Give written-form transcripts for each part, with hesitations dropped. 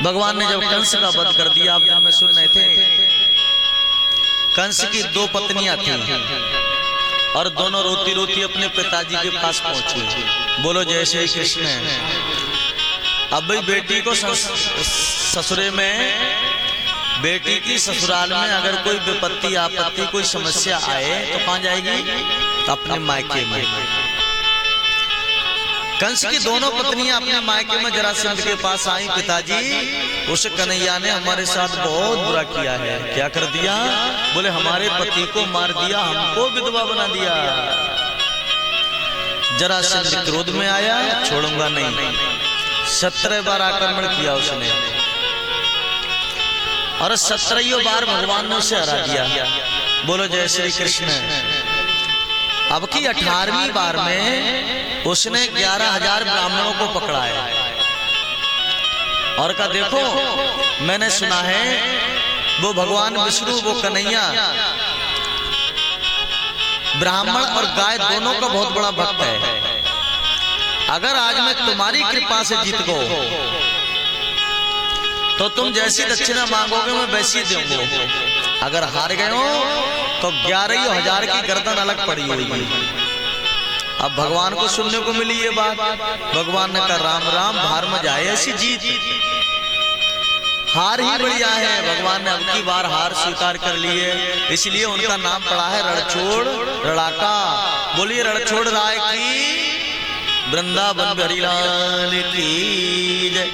भगवान ने जब कंस का वध कर दिया, आप दिन में सुन रहे थे, कंस की 2 पत्नियां थी और दोनों रोती रोती अपने पिताजी के पास पहुंची। बोलो जय श्री कृष्ण। अब भाई बेटी को ससुरे में, बेटी की ससुराल में अगर कोई विपत्ति आपत्ति कोई समस्या आए तो कहां जाएगी? तो अपने मायके में। कंस की दोनों पत्नियां अपने मायके में जरासंध के पास आई। पिताजी, उस कन्हैया ने हमारे साथ बहुत बुरा किया है। क्या कर दिया? बोले हमारे पति को मार दिया, हमको विधवा बना दिया। जरासंध क्रोध में आया, छोड़ूंगा नहीं। 17 बार आक्रमण किया उसने और 17 बार भगवान ने उसे हरा दिया। बोलो जय श्री कृष्ण। अब की 18वीं बार में उसने 11,000 ब्राह्मणों को पकड़ा है और कहा देखो, मैंने सुना है वो भगवान विष्णु, वो कन्हैया ब्राह्मण और गाय दोनों का बहुत बड़ा भक्त है। अगर आज मैं तुम्हारी कृपा से जीत गो तो तुम जैसी दक्षिणा मांगोगे मैं वैसी दूंगा। अगर हार गए हो तो 11,000 की गर्दन अलग पड़ी होगी। अब भगवान को सुनने को मिली ये बात। भगवान ने कहा राम राम, भार में जाए ऐसी जीत, हार ही बढ़िया है। भगवान ने अब की बार हार स्वीकार कर ली है, इसलिए उनका नाम पड़ा है रणछोड़ लड़ाका। बोलिए रणछोड़ राय की, वृंदावन बिहारी लाल की जय।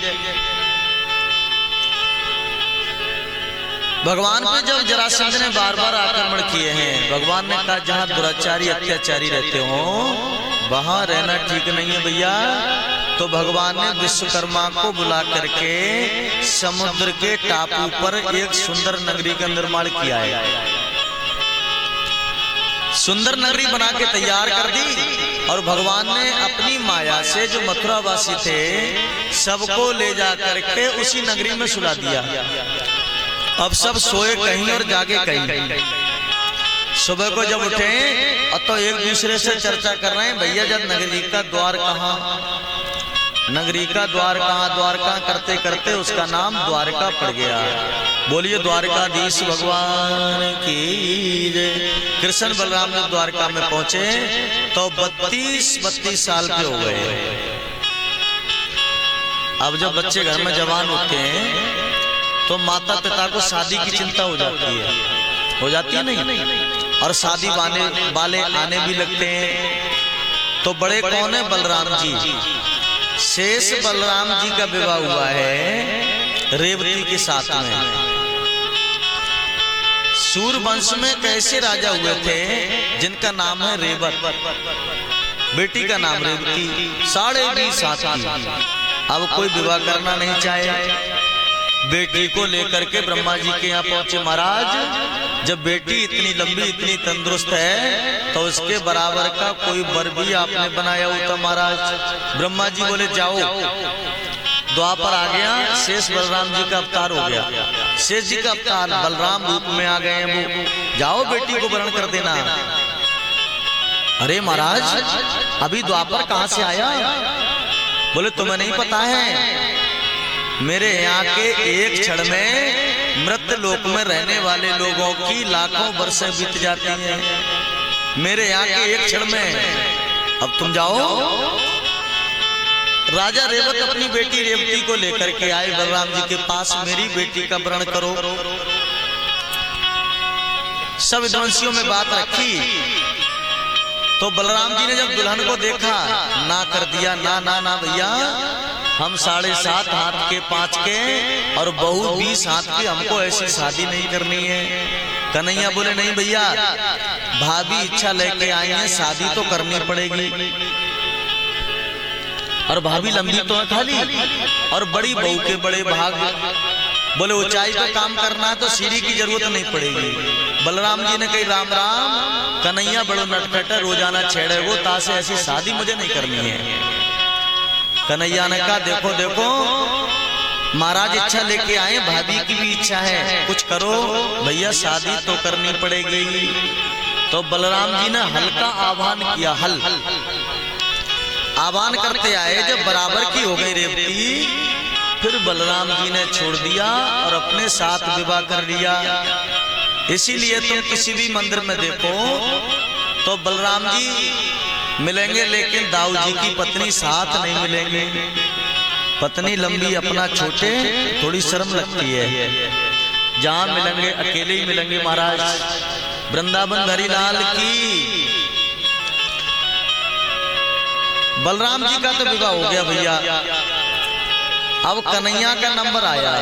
भगवान पे जब जरासंध ने बार बार आक्रमण किए हैं, भगवान ने कहा जहां दुराचारी अत्याचारी रहते हो वहां रहना ठीक नहीं है भैया। तो भगवान ने विश्वकर्मा को बुला करके समुद्र के टापू पर एक सुंदर नगरी का निर्माण किया है। सुंदर नगरी बना के तैयार कर दी और भगवान ने अपनी माया से जो मथुरावासी थे सबको ले जा करके उसी नगरी में सुला दिया। अब सब सोए कहीं और जागे कहीं। सुबह को जब उठे और तो एक दूसरे से चर्चा कर रहे हैं, भैया जब नगरी का द्वार कहाँ, नगरी का द्वार कहाँ, द्वार कहाँ करते करते उसका नाम द्वारका पड़ गया। बोलिए द्वारकाधीश भगवान की जय। कृष्ण बलराम जब द्वारका में पहुंचे तो 32 साल के हो गए। अब जब बच्चे घर में जवान होते हैं तो माता पिता को शादी की चिंता हो जाती है नहीं, और शादी वाले आने भी लगते हैं। तो बड़े कौन है? बलराम जी। शेष बलराम जी का विवाह हुआ है रेवती के साथ में। सूर्यवंश में कैसे राजा हुए थे जिनका नाम है रेवत, बेटी का नाम रेवती, 20.5 साल की। अब कोई विवाह करना नहीं चाहे, बेटी को लेकर के ब्रह्मा जी के यहाँ पहुंचे। महाराज जब बेटी इतनी लंबी इतनी तंदुरुस्त है तो उसके बराबर का कोई वर भी आपने बनाया होता महाराज। ब्रह्मा जी बोले जाओ, द्वापर आ गया, शेष बलराम जी का अवतार हो गया। शेष जी का अवतार बलराम रूप में आ गए हैं, वो जाओ बेटी को वरण कर देना। अरे महाराज अभी द्वापर कहाँ से आया? बोले तुम्हें नहीं पता है, मेरे यहाँ के एक क्षण में मृत लोक में रहने वाले लोगों की लाखों वर्षें बीत जाती हैं। मेरे यहाँ के एक क्षण में। अब तुम जाओ। राजा रेवत अपनी बेटी रेवती को लेकर के आए बलराम जी के पास, मेरी बेटी का वरण करो। सब विद्वांसियों में बात रखी तो बलराम जी ने जब दुल्हन को देखा ना कर दिया। ना ना ना भैया, हम 7.5 हाथ के 5 के और बहू 20 हाथ की, हमको ऐसी शादी नहीं करनी है। कन्हैया बोले नहीं भैया, भाभी इच्छा लेके आई है, शादी तो करनी पड़ेगी। और भाभी लंबी तो है खाली, और बड़ी बहू के बड़े भाग। बोले ऊंचाई पे काम करना है तो सीढ़ी की जरूरत नहीं पड़ेगी। बलराम जी ने कही राम राम, कन्हैया बड़ो नटखट है, रोजाना छेड़े वो, तासे ऐसी शादी मुझे नहीं करनी है। कन्हैया ने कहा देखो देखो महाराज इच्छा लेके आए, भाभी की भी इच्छा है, कुछ करो भैया, शादी तो करनी पड़ेगी। तो बलराम जी ने हल्का आह्वान किया, हल आह्वान करते आए। जब बराबर की हो गई रेवती फिर बलराम जी ने छोड़ दिया और अपने साथ विवाह कर लिया। इसीलिए तुम किसी भी मंदिर में देखो तो बलराम जी मिलेंगे, लेकिन दाऊ जी की पत्नी साथ नहीं मिलेंगे। पत्नी लंबी अपना छोटे, थोड़ी शर्म लगती है। जहां मिलेंगे अकेले ही मिलेंगे। महाराज वृंदावन हरिलाल की। बलराम जी का तो विवाह हो गया भैया। अब कन्हैया का नंबर आया।